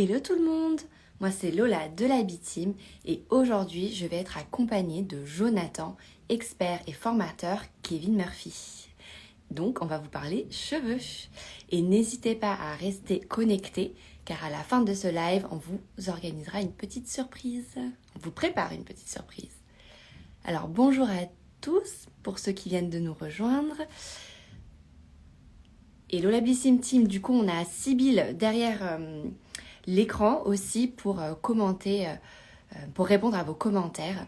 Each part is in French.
Hello tout le monde, moi c'est Lola de la B-Team et aujourd'hui je vais être accompagnée de Jonathan, expert et formateur Kevin Murphy. Donc on va vous parler cheveux et n'hésitez pas à rester connectés car à la fin de ce live on vous organisera une petite surprise, on vous prépare une petite surprise. Alors bonjour à tous pour ceux qui viennent de nous rejoindre. Et Lola B-Team Team, du coup on a Sybille derrière l'écran aussi pour commenter, pour répondre à vos commentaires.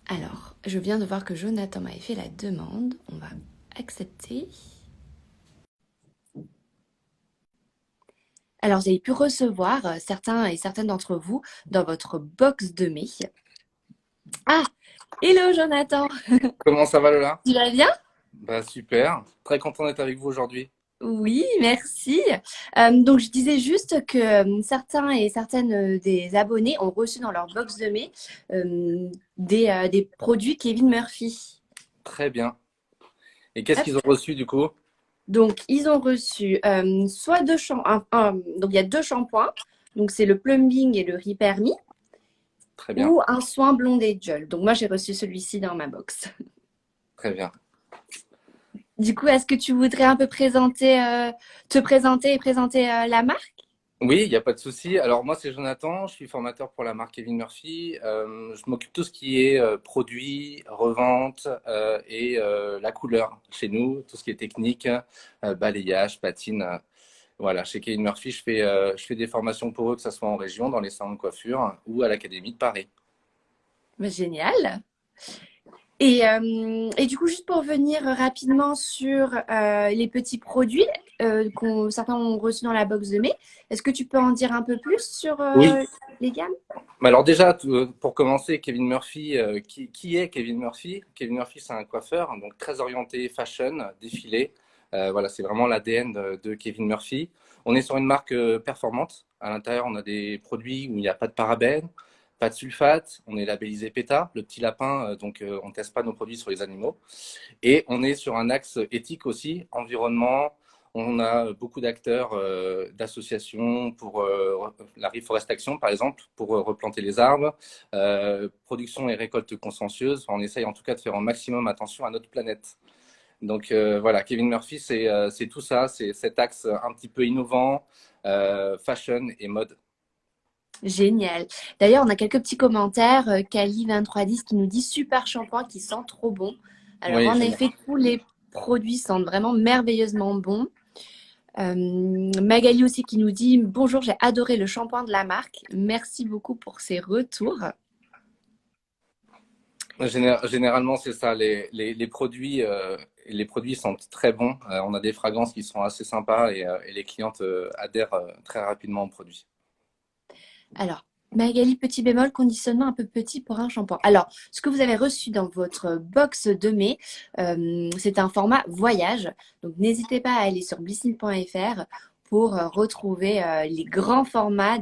Alors, je viens de voir que Jonathan m'avait fait la demande. On va accepter. Alors, vous avez pu recevoir certains et certaines d'entre vous dans votre box de mai. Ah, hello Jonathan, Comment ça va Lola? tu vas bien? Bah super, très content d'être avec vous aujourd'hui. Oui, merci. Donc, je disais juste que certains et certaines des abonnés ont reçu dans leur box de mai des produits Kevin Murphy. Très bien. Et qu'est-ce Hop. qu'ils ont reçu du coup? Donc, ils ont reçu soit deux shampoings, donc il y a deux shampoings, donc c'est le plumbing et le repair me, Très bien, ou un soin blond et gel. Donc, moi, j'ai reçu celui-ci dans ma box. très bien. Du coup, est-ce que tu voudrais un peu te présenter et présenter la marque? Oui, il n'y a pas de souci. Alors moi c'est Jonathan, je suis formateur pour la marque Kevin Murphy. Je m'occupe de tout ce qui est produit, revente et la couleur chez nous, tout ce qui est technique, balayage, patine. Voilà, chez Kevin Murphy, je fais des formations pour eux, que ce soit en région, dans les salons de coiffure ou à l'Académie de Paris. Génial. Et du coup, juste pour venir rapidement sur les petits produits certains ont reçus dans la box de mai, est-ce que tu peux en dire un peu plus sur Oui. les gammes? Mais alors déjà, pour commencer, Kevin Murphy, qui est Kevin Murphy? Kevin Murphy, c'est un coiffeur, donc très orienté fashion, défilé. Voilà, c'est vraiment l'ADN de Kevin Murphy. On est sur une marque performante. À l'intérieur, on a des produits où il n'y a pas de parabènes, pas de sulfate. On est labellisé PETA, le petit lapin, donc on ne teste pas nos produits sur les animaux. Et on est sur un axe éthique aussi, environnement. On a beaucoup d'acteurs, d'associations pour la reforestation, par exemple, pour replanter les arbres, production et récolte consciencieuse. Enfin, on essaye en tout cas de faire un maximum attention à notre planète. Donc voilà, Kevin Murphy, c'est tout ça, c'est cet axe un petit peu innovant, fashion et mode. Génial. D'ailleurs, on a quelques petits commentaires. Kali2310 qui nous dit super shampoing qui sent trop bon. Alors, Oui, en génial. effet, tous les produits sentent vraiment merveilleusement bon. Magali aussi qui nous dit bonjour, j'ai adoré le shampoing de la marque. Merci beaucoup pour ces retours. Généralement, c'est ça. Les produits sont très bons. On a des fragrances qui sont assez sympas et les clientes adhèrent très rapidement aux produits. Alors, Magali, petit bémol, conditionnement un peu petit pour un shampoing. Alors, ce que vous avez reçu dans votre box de mai, c'est un format voyage. Donc, n'hésitez pas à aller sur blissine.fr pour retrouver les grands formats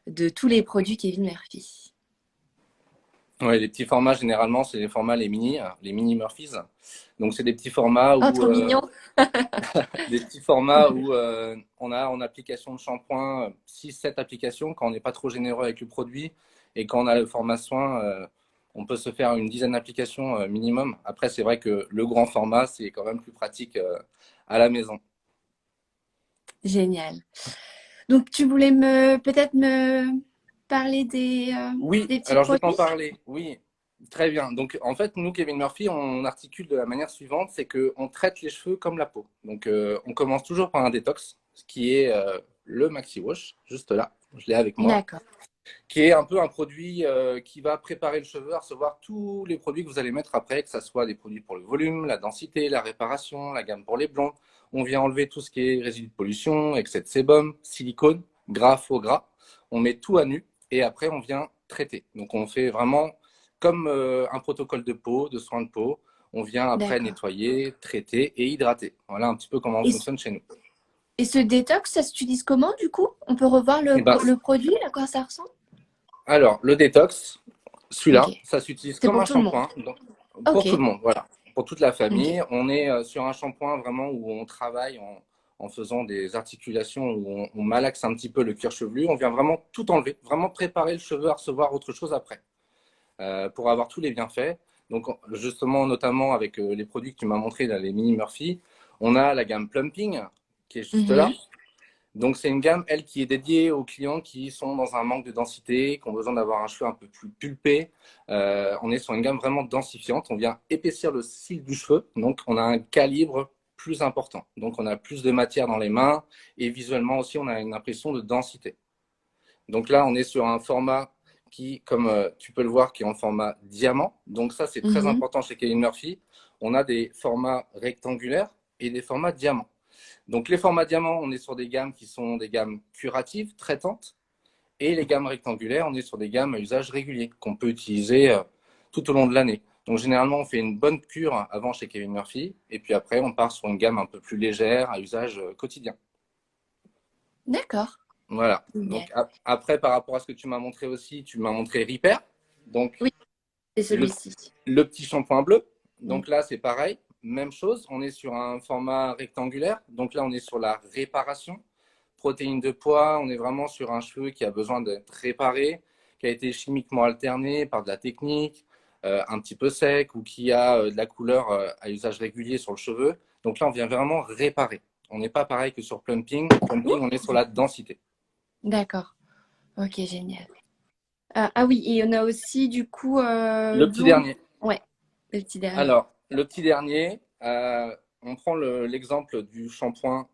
de tous les produits Kevin Murphy. Ouais, les petits formats, généralement, c'est les formats les mini Murphys. Donc, c'est des petits formats Oh, où, trop mignon! on a en application de shampoing 6, 7 applications quand on n'est pas trop généreux avec le produit. Et quand on a le format soin, on peut se faire une dizaine d'applications minimum. Après, c'est vrai que le grand format, c'est quand même plus pratique à la maison. Génial. Donc, tu voulais peut-être me parler Oui, des petits alors je vais t'en produits? parler. Oui, très bien. Donc en fait, nous, Kevin Murphy, on articule de la manière suivante, c'est qu'on traite les cheveux comme la peau. Donc on commence toujours par un détox, ce qui est le Maxi Wash, juste là, je l'ai avec moi, D'accord. qui est un peu un produit qui va préparer le cheveu à recevoir tous les produits que vous allez mettre après, que ce soit des produits pour le volume, la densité, la réparation, la gamme pour les blonds. On vient enlever tout ce qui est résidus de pollution, excès de sébum, silicone, gras, faux gras. On met tout à nu et après on vient traiter. Donc on fait vraiment comme un protocole de peau, de soins de peau. On vient après D'accord. nettoyer, traiter et hydrater. Voilà un petit peu comment on Et, fonctionne chez nous. et ce détox, ça s'utilise comment du coup? On peut revoir Et ben, le produit, à quoi ça ressemble? alors, le détox, Ok. celui-là, ça s'utilise C'est comme pour un tout le monde. shampoing. Donc, pour Ok. tout le monde, voilà. Pour toute la Ok. famille. On est sur un shampoing vraiment où on travaille, en faisant des articulations où on malaxe un petit peu le cuir chevelu. On vient vraiment tout enlever, vraiment préparer le cheveu à recevoir autre chose après, pour avoir tous les bienfaits. Donc justement, notamment avec les produits que tu m'as montrés, là, les Mini Murphy, on a la gamme Plumping qui est juste là. Donc c'est une gamme, elle, qui est dédiée aux clients qui sont dans un manque de densité, qui ont besoin d'avoir un cheveu un peu plus pulpé. On est sur une gamme vraiment densifiante. On vient épaissir le cil du cheveu, donc on a un calibre plus important. Donc on a plus de matière dans les mains et visuellement aussi on a une impression de densité. Donc là on est sur un format qui, comme tu peux le voir, qui est en format diamant. Donc ça c'est très important chez Kevin Murphy. On a des formats rectangulaires et des formats diamants. Donc les formats diamants, on est sur des gammes qui sont des gammes curatives, traitantes. Et les gammes rectangulaires, on est sur des gammes à usage régulier qu'on peut utiliser tout au long de l'année. Donc généralement, on fait une bonne cure avant chez Kevin Murphy. Et puis après, on part sur une gamme un peu plus légère à usage quotidien. D'accord. Voilà. Génial. Donc après, par rapport à ce que tu m'as montré aussi, tu m'as montré Repair. Donc Oui, c'est le, celui-ci. le petit shampoing bleu. Donc là, c'est pareil. Même chose. On est sur un format rectangulaire. Donc là, on est sur la réparation. Protéines de poids, on est vraiment sur un cheveu qui a besoin d'être réparé, qui a été chimiquement alterné par de la technique, un petit peu sec ou qui a de la couleur à usage régulier sur le cheveu. Donc là, on vient vraiment réparer. On n'est pas pareil que sur Plumping. Plumping, on est sur la densité. D'accord. Ok, génial. Ah oui, et on a aussi du coup Le petit blond. dernier. Ouais, le petit dernier. Alors, le petit dernier, on prend l'exemple du shampoing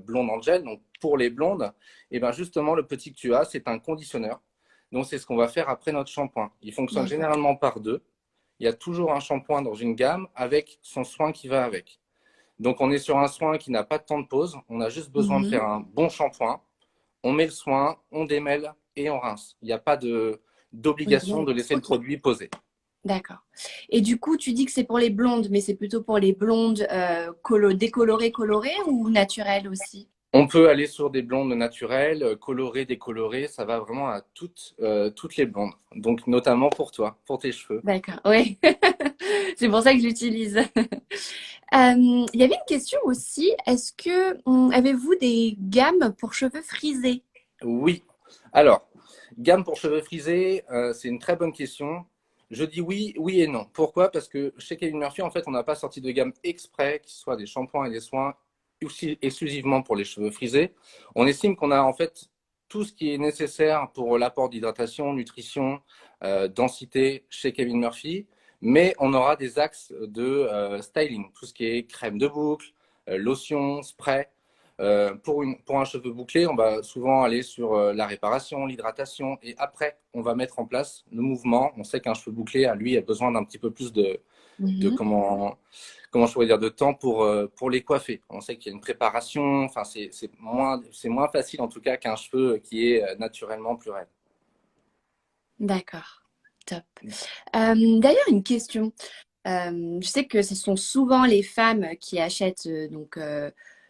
blonde Angel. Donc, pour les blondes, et ben justement, le petit que tu as, c'est un conditionneur. Donc, c'est ce qu'on va faire après notre shampoing. Il fonctionne D'accord. généralement par deux. Il y a toujours un shampoing dans une gamme avec son soin qui va avec. Donc, on est sur un soin qui n'a pas de temps de pause. On a juste besoin de faire un bon shampoing. On met le soin, on démêle et on rince. Il n'y a pas d'obligation de laisser le Ok, produit poser. d'accord. Et du coup, tu dis que c'est pour les blondes, mais c'est plutôt pour les blondes décolorées, colorées ou naturelles aussi? On peut aller sur des blondes naturelles, colorées, décolorées, ça va vraiment à toutes les blondes. Donc notamment pour toi, pour tes cheveux. D'accord, oui. C'est pour ça que je l'utilise. Il y avait une question aussi. Est-ce que avez-vous des gammes pour cheveux frisés? Oui. Alors, gamme pour cheveux frisés, c'est une très bonne question. Je dis oui, oui et non. Pourquoi? Parce que chez Kevin Murphy, en fait, on n'a pas sorti de gamme exprès, qui soit des shampoings et des soins aussi exclusivement pour les cheveux frisés. On estime qu'on a en fait tout ce qui est nécessaire pour l'apport d'hydratation, nutrition, densité chez Kevin Murphy, mais on aura des axes de styling, tout ce qui est crème de boucle, lotion, spray. Pour un cheveu bouclé, on va souvent aller sur la réparation, l'hydratation, et après, on va mettre en place le mouvement. On sait qu'un cheveu bouclé, à lui, a besoin d'un petit peu plus de Mhm. comment je pourrais dire, de temps pour les coiffer. On sait qu'il y a une préparation, enfin, c'est moins facile en tout cas qu'un cheveu qui est naturellement plus raide. D'accord, top. D'ailleurs, une question. Je sais que ce sont souvent les femmes qui achètent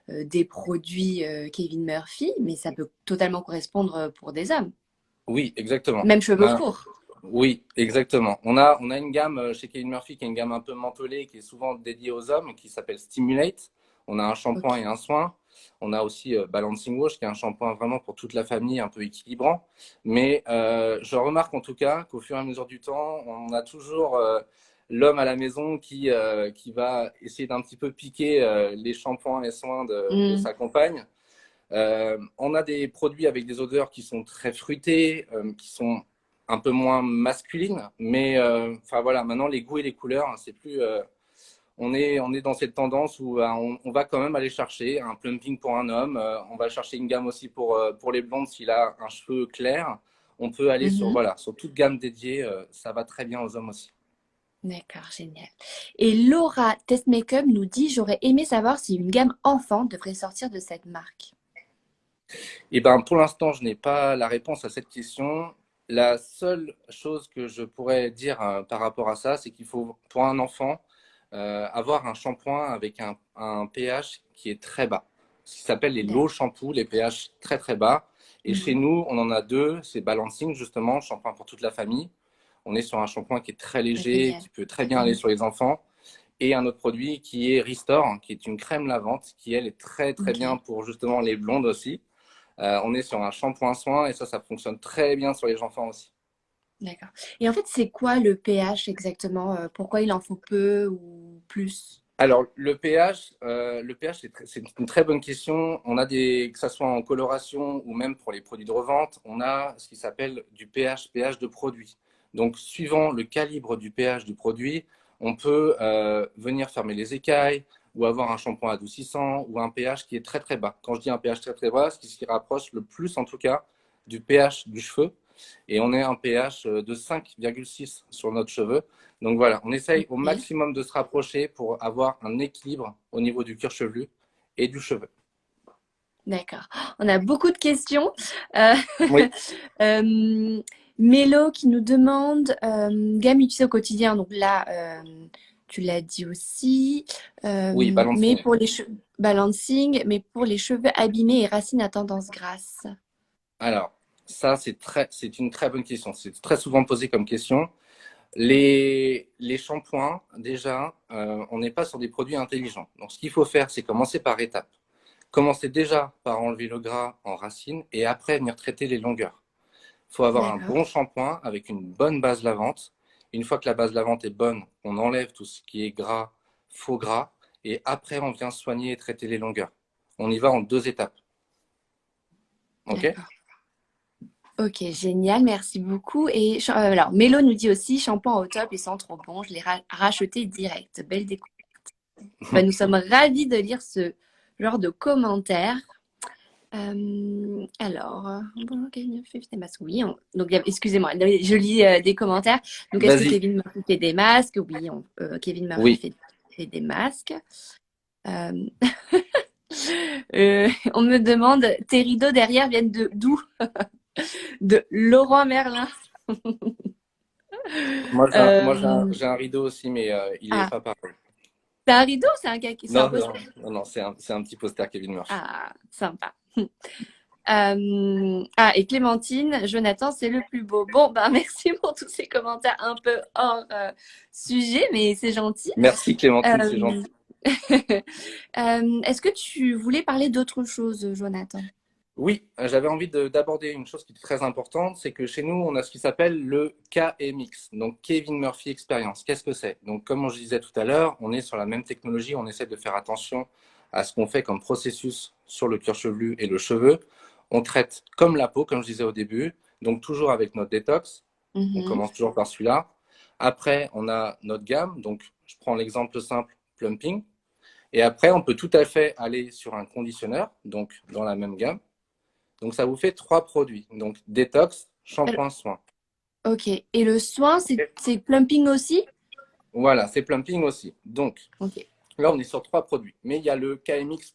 des produits Kevin Murphy, mais ça peut totalement correspondre pour des hommes. Oui, exactement. Même cheveux courts. Oui, exactement. On a une gamme chez Kevin Murphy qui est une gamme un peu mentholée qui est souvent dédiée aux hommes qui s'appelle Stimulate. On a un Ok. shampoing et un soin. On a aussi Balancing Wash qui est un shampoing vraiment pour toute la famille, un peu équilibrant. Mais je remarque en tout cas qu'au fur et à mesure du temps, on a toujours l'homme à la maison qui va essayer d'un petit peu piquer les shampoings et soins de Hmm. sa compagne. On a des produits avec des odeurs qui sont très fruitées, qui sont un peu moins masculines, mais enfin voilà, maintenant les goûts et les couleurs, hein, c'est plus, on est dans cette tendance où on va quand même aller chercher un plumping pour un homme, on va chercher une gamme aussi pour les blondes s'il a un cheveu clair. On peut aller sur Mhm. voilà sur toute gamme dédiée, ça va très bien aux hommes aussi. D'accord, génial. Et Laura Test Makeup nous dit, j'aurais aimé savoir si une gamme enfant devrait sortir de cette marque. Et ben pour l'instant, je n'ai pas la réponse à cette question. La seule chose que je pourrais dire par rapport à ça, c'est qu'il faut, pour un enfant, avoir un shampoing avec un pH qui est très bas. Ce qui s'appelle les low D'accord. shampoos, les pH très très bas. Et chez Mhm. nous, on en a deux. C'est Balancing, justement, shampoing pour toute la famille. On est sur un shampoing qui est très léger, Génial. qui peut très bien aller sur les enfants. Et un autre produit qui est Restore, qui est une crème lavante, qui elle est très très bien Ok, pour justement les blondes aussi. On est sur un shampoing soin et ça fonctionne très bien sur les enfants aussi. d'accord. Et en fait, c'est quoi le pH exactement? Pourquoi il en faut peu ou plus? Alors, le pH c'est une très bonne question. On a que ça soit en coloration ou même pour les produits de revente, on a ce qui s'appelle du pH de produit. Donc, suivant le calibre du pH du produit, on peut venir fermer les écailles ou avoir un shampoing adoucissant ou un pH qui est très très bas. Quand je dis un pH très très bas, c'est ce qui se rapproche le plus en tout cas du pH du cheveu. Et on est un pH de 5,6 sur notre cheveu. Donc voilà, on essaye au Ok, maximum de se rapprocher pour avoir un équilibre au niveau du cuir chevelu et du cheveu. d'accord. On a beaucoup de questions. Euh, Oui, euh, Mélo qui nous demande gamme utilisée au quotidien. Donc là, tu l'as dit aussi. oui, Mais balancing. pour les cheveux balancing, mais pour les cheveux abîmés et racines à tendance grasse. Alors, ça, c'est une très bonne question. C'est très souvent posé comme question. Les shampoings, déjà, on n'est pas sur des produits intelligents. Donc, ce qu'il faut faire, c'est commencer par étapes. Commencer déjà par enlever le gras en racine et après venir traiter les longueurs. Il faut avoir un D'accord. bon shampoing avec une bonne base lavante. Une fois que la base lavante est bonne, on enlève tout ce qui est gras, faux gras, et après on vient soigner et traiter les longueurs. On y va en 2 étapes. Ok? D'accord. Ok, génial, merci beaucoup. Et alors, Mélo nous dit aussi, shampoing au top, ils sont trop bons, je les racheté direct. Belle découverte. Ben, nous sommes ravis de lire ce genre de commentaires. Bonjour Kevin fait des masques. Oui, donc excusez-moi, je lis des commentaires. Donc, est-ce que Vas-y. Kevin Murphy fait des masques? Oui, Kevin Murphy Oui. fait des masques. Euh, on me demande, tes rideaux derrière viennent de d'où? De Laurent Merlin. Euh, J'ai un rideau aussi, mais il est ah, pas pareil. c'est un rideau, c'est un Non, non, poster. non, c'est un petit poster Kevin Murphy. Ah, sympa. Et Clémentine, Jonathan, c'est le plus beau. Bon, ben merci pour tous ces commentaires un peu hors sujet, mais c'est gentil. Merci Clémentine, c'est Euh, gentil. Est-ce que tu voulais parler d'autre chose, Jonathan? Oui, j'avais envie d'aborder une chose qui est très importante, c'est que chez nous, on a ce qui s'appelle le KMX, donc Kevin Murphy Experience. Qu'est-ce que c'est? Donc, comme je disais tout à l'heure, on est sur la même technologie, on essaie de faire attention à ce qu'on fait comme processus sur le cuir chevelu et le cheveu. On traite comme la peau, comme je disais au début, donc toujours avec notre détox. On Mhm. commence toujours par celui-là. Après, on a notre gamme, donc je prends l'exemple simple, plumping. Et après, on peut tout à fait aller sur un conditionneur, donc dans la même gamme. Donc, ça vous fait 3 produits. Donc, détox, Alors, shampoing, soin. ok. Et le soin, c'est plumping aussi? Voilà, c'est plumping aussi. Donc, Ok. là, on est sur 3 produits. Mais il y a le KMX++.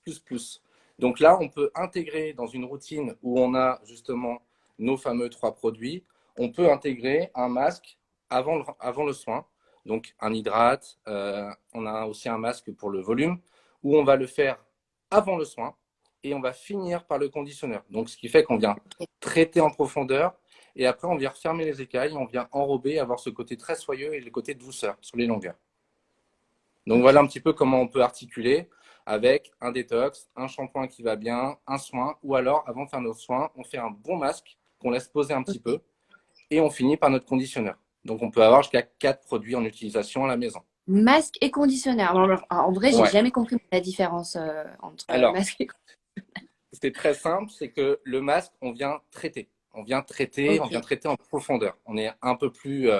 Donc là, on peut intégrer dans une routine où on a justement nos fameux 3 produits, on peut intégrer un masque avant le soin. Donc, un hydrate. On a aussi un masque pour le volume où on va le faire avant le soin et on va finir par le conditionneur. Donc, ce qui fait qu'on vient Ok. traiter en profondeur et après, on vient refermer les écailles, on vient enrober, avoir ce côté très soyeux et le côté douceur sur les longueurs. Donc Ok. voilà un petit peu comment on peut articuler avec un détox, un shampoing qui va bien, un soin, ou alors avant de faire notre soin, on fait un bon masque qu'on laisse poser un petit Ok. peu et on finit par notre conditionneur. Donc on peut avoir jusqu'à 4 produits en utilisation à la maison. Masque et conditionneur. Alors, en vrai, j'ai Ouais. jamais compris la différence entre Alors, masque et c'est très simple, c'est que le masque, on vient traiter. On vient Ok. traiter en profondeur. On est un peu plus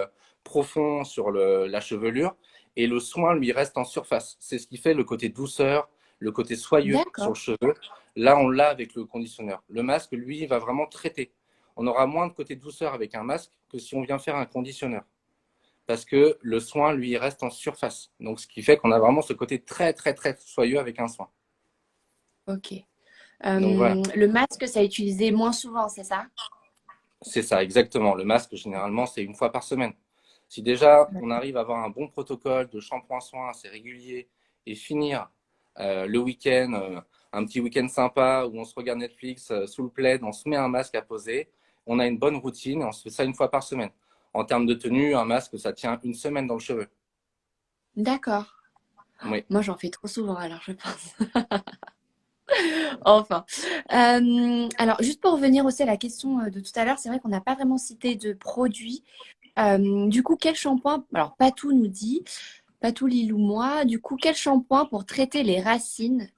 profond sur la chevelure et le soin, lui, reste en surface. C'est ce qui fait le côté douceur, le côté soyeux sur le D'accord. cheveu. Là, on l'a avec le conditionneur. Le masque, lui, va vraiment traiter. On aura moins de côté douceur avec un masque que si on vient faire un conditionneur. Parce que le soin, lui, reste en surface. Donc, ce qui fait qu'on a vraiment ce côté très, très, très soyeux avec un soin. Ok. Donc, voilà. Le masque, ça a utilisé moins souvent, c'est ça? C'est ça, exactement. Le masque, généralement, c'est une fois par semaine. Si déjà on arrive à avoir un bon protocole de shampoing soin assez régulier et finir le week-end, un petit week-end sympa où on se regarde Netflix sous le plaid, on se met un masque à poser, on a une bonne routine et on se fait ça une fois par semaine. En termes de tenue, un masque, ça tient une semaine dans le cheveu. D'accord. Oui. Moi, j'en fais trop souvent, alors je pense. Enfin. Alors, juste pour revenir aussi à la question de tout à l'heure, c'est vrai qu'on n'a pas vraiment cité de produits. Du coup, quel shampoing? Alors, Patou nous dit, Patou Lilou, moi, du coup, quel shampoing pour traiter les racines,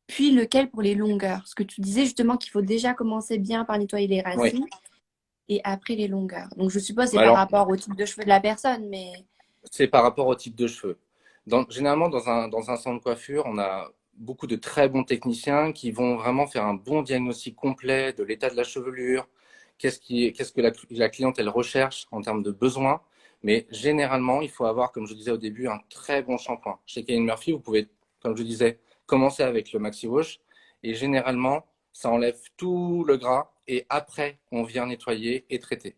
puis lequel pour les longueurs? Parce que tu disais justement qu'il faut déjà commencer bien par nettoyer les Oui. racines et après les longueurs. Donc, je suppose que c'est par Alors, rapport au type de cheveux de la personne, mais c'est par rapport au type de cheveux. Généralement, dans un salon de coiffure, on a beaucoup de très bons techniciens qui vont vraiment faire un bon diagnostic complet de l'état de la chevelure, qu'est-ce que la cliente elle recherche en termes de besoins. Mais généralement, il faut avoir, comme je disais au début, un très bon shampoing. Chez Kevin Murphy, vous pouvez, comme je disais, commencer avec le Maxi Wash. Et généralement, ça enlève tout le gras et après, on vient nettoyer et traiter.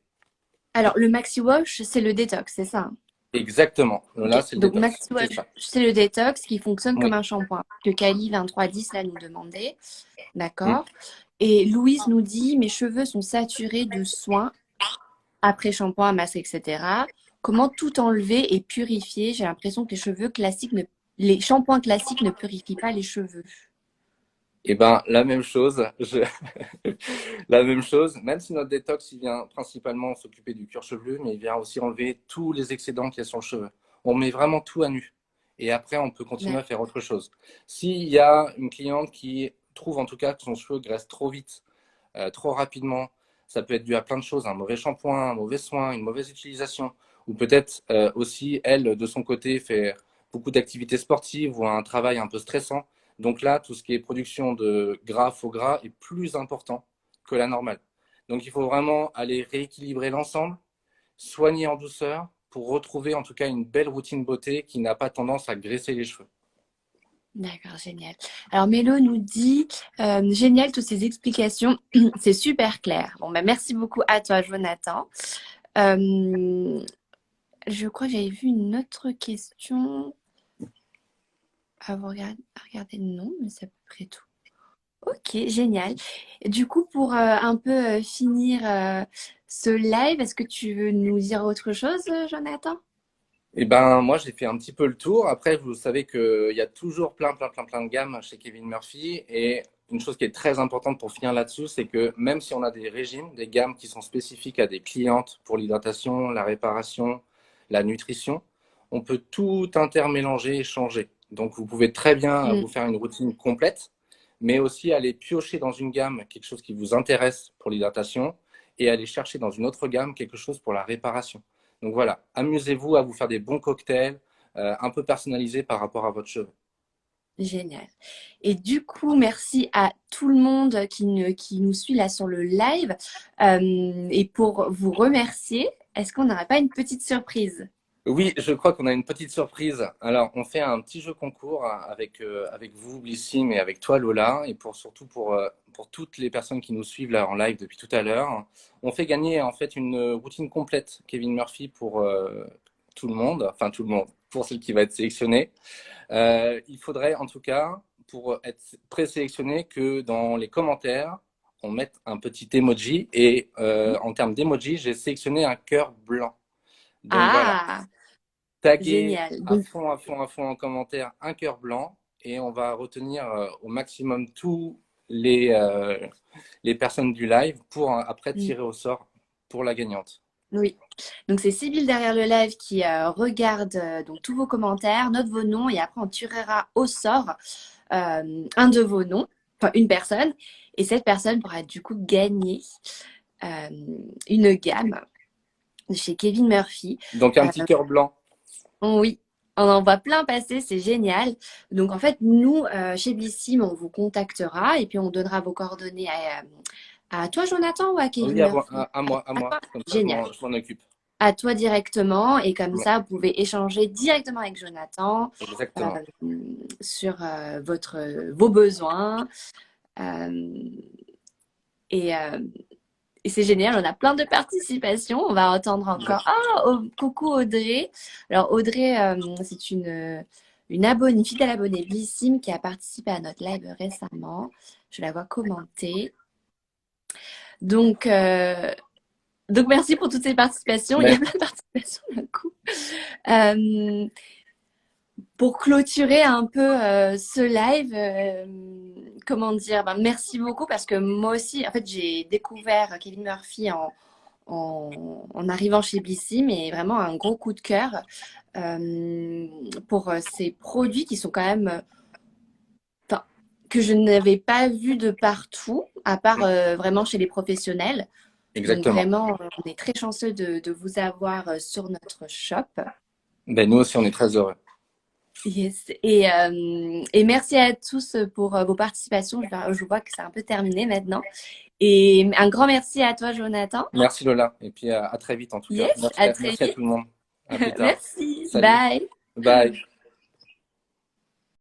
alors le Maxi Wash, c'est le détox, c'est ça, hein? Exactement. Ok, Là, c'est le donc détox. Maxi C'est Wash, ça. c'est le détox qui fonctionne comme Oui. un shampoing que Kali 2310 là nous demandait. Mm. D'accord. Et Louise nous dit, mes cheveux sont saturés de soins après shampoing, masque, etc. Comment tout enlever et purifier? J'ai l'impression que les shampoings classiques ne purifient pas les cheveux. Eh ben, la même chose. La même chose. Même si notre détox, il vient principalement s'occuper du cuir chevelu, mais il vient aussi enlever tous les excédents qu'il y a sur le cheveu. On met vraiment tout à nu. Et après, on peut continuer à faire autre chose. S'il y a une cliente qui trouve en tout cas que son cheveu graisse trop vite, trop rapidement, ça peut être dû à plein de choses, un mauvais shampoing, un mauvais soin, une mauvaise utilisation, ou peut-être aussi elle de son côté fait beaucoup d'activités sportives ou un travail un peu stressant. Donc là, tout ce qui est production de gras, faux gras est plus important que la normale. Donc il faut vraiment aller rééquilibrer l'ensemble, soigner en douceur pour retrouver en tout cas une belle routine beauté qui n'a pas tendance à graisser les cheveux. D'accord, génial. Alors Mélo nous dit, génial toutes ces explications, c'est super clair. Bon, bah, merci beaucoup à toi, Jonathan. Euh, je crois que j'avais vu une autre question. À regarder, non, mais c'est à peu près tout. Ok, génial. Du coup, pour un peu finir ce live, est-ce que tu veux nous dire autre chose, Jonathan? Eh ben, moi, j'ai fait un petit peu le tour. Après, vous savez qu'il y a toujours plein de gammes chez Kevin Murphy. Et une chose qui est très importante pour finir là-dessus, c'est que même si on a des régimes, des gammes qui sont spécifiques à des clientes pour l'hydratation, la réparation, la nutrition, on peut tout intermélanger et changer. Donc, vous pouvez très bien Mm, vous faire une routine complète, mais aussi aller piocher dans une gamme quelque chose qui vous intéresse pour l'hydratation et aller chercher dans une autre gamme quelque chose pour la réparation. Donc voilà, amusez-vous à vous faire des bons cocktails, un peu personnalisés par rapport à votre cheveu. génial. Et du coup, merci à tout le monde qui nous suit là sur le live. Et pour vous remercier, est-ce qu'on n'aurait pas une petite surprise? Oui, je crois qu'on a une petite surprise. Alors, on fait un petit jeu concours avec vous, Blissim, et avec toi, Lola, et surtout pour toutes les personnes qui nous suivent là en live depuis tout à l'heure. On fait gagner en fait une routine complète Kevin Murphy pour tout le monde, enfin tout le monde, pour celle qui va être sélectionnée. Il faudrait en tout cas, pour être présélectionné, que dans les commentaires, on mette un petit emoji. Et en termes d'emoji, j'ai sélectionné un cœur blanc. Donc voilà, Ah, taguer génial. à Donc, fond, à fond, à fond en commentaire un cœur blanc. Et on va retenir au maximum tous les personnes du live pour après mm, tirer au sort pour la gagnante. oui. Donc c'est Sybille derrière le live qui regarde donc tous vos commentaires, note vos noms et après on tirera au sort un de vos noms, enfin une personne, et cette personne pourra du coup gagner euh, une gamme de chez Kevin Murphy. Donc un Euh, petit cœur blanc. oui, on en voit plein passer, c'est génial. Donc en fait, nous, chez Blissim, on vous contactera et puis on donnera vos coordonnées à toi, Jonathan, ou à Oui, Kevin Murphy? à À moi. toi. Comme ça, Génial. je m'en occupe. À toi directement et comme Ouais, ça, vous pouvez échanger directement avec Jonathan euh, exactement. sur vos besoins. Euh, et, euh, et c'est génial, on a plein de participations. On va entendre encore. Ah, coucou Audrey. Alors Audrey, c'est une fidèle abonnée Blissim qui a participé à notre live récemment. Je la vois commenter. Donc, euh, donc merci pour toutes ces participations. Il y a Mais plein de participations d'un coup. Euh, pour clôturer un peu ce live, comment dire, merci beaucoup parce que moi aussi, en fait, j'ai découvert Kevin Murphy en arrivant chez Blissim et vraiment un gros coup de cœur pour ces produits qui sont quand même, enfin, que je n'avais pas vu de partout, à part vraiment chez les professionnels. Donc Exactement. vraiment, on est très chanceux de vous avoir sur notre shop. Ben, nous aussi, on est très heureux. Yes. Et merci à tous pour vos participations. Je vois que c'est un peu terminé maintenant. Et un grand merci à toi, Jonathan. Merci Lola. Et puis à très vite en tout cas. Yes, à très Merci à vite. tout le monde. À plus tard. Merci. Salut. Bye. Bye.